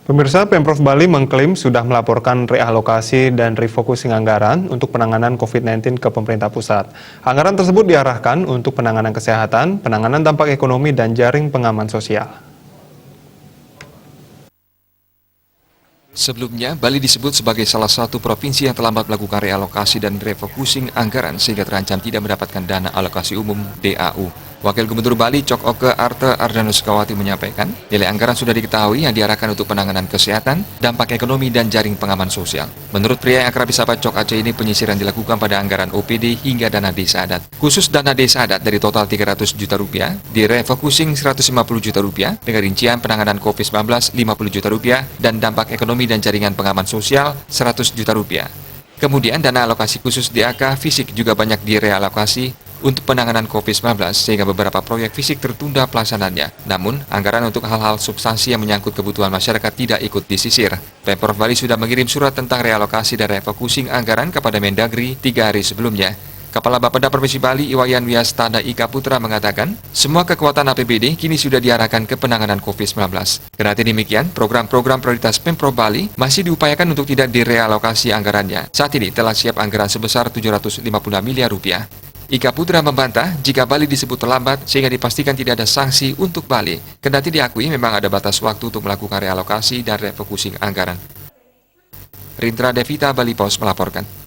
Pemirsa, Pemprov Bali mengklaim sudah melaporkan realokasi dan refocusing anggaran untuk penanganan COVID-19 ke pemerintah pusat. Anggaran tersebut diarahkan untuk penanganan kesehatan, penanganan dampak ekonomi, dan jaring pengaman sosial. Sebelumnya, Bali disebut sebagai salah satu provinsi yang terlambat melakukan realokasi dan refocusing anggaran sehingga terancam tidak mendapatkan dana alokasi umum DAU. Wakil Gubernur Bali Cok Oke Arte Ardanuskawati menyampaikan, nilai anggaran sudah diketahui yang diarahkan untuk penanganan kesehatan, dampak ekonomi, dan jaring pengaman sosial. Menurut pria yang akrab disapa Cok Aceh ini, penyisiran dilakukan pada anggaran OPD hingga dana desa adat. Khusus dana desa adat dari total 300 juta rupiah, di refocusing 150 juta rupiah, dengan rincian penanganan COVID-19 50 juta rupiah, dan dampak ekonomi dan jaringan pengaman sosial 100 juta rupiah. Kemudian dana alokasi khusus DAK fisik juga banyak direalokasi untuk penanganan COVID-19 sehingga beberapa proyek fisik tertunda pelaksanaannya. Namun, anggaran untuk hal-hal substansi yang menyangkut kebutuhan masyarakat tidak ikut disisir. Pemprov Bali sudah mengirim surat tentang realokasi dan refocusing anggaran kepada Mendagri 3 hari sebelumnya. Kepala Bapeda Provinsi Bali Iwayan Wiastada Ika Putra mengatakan, semua kekuatan APBD kini sudah diarahkan ke penanganan COVID-19. Kendati demikian, program-program prioritas Pemprov Bali masih diupayakan untuk tidak direalokasi anggarannya. Saat ini telah siap anggaran sebesar 756 miliar rupiah. Ika Putra membantah jika Bali disebut terlambat sehingga dipastikan tidak ada sanksi untuk Bali. Kendati diakui memang ada batas waktu untuk melakukan realokasi dan refocusing anggaran. Rindra Devita, Bali Pos melaporkan.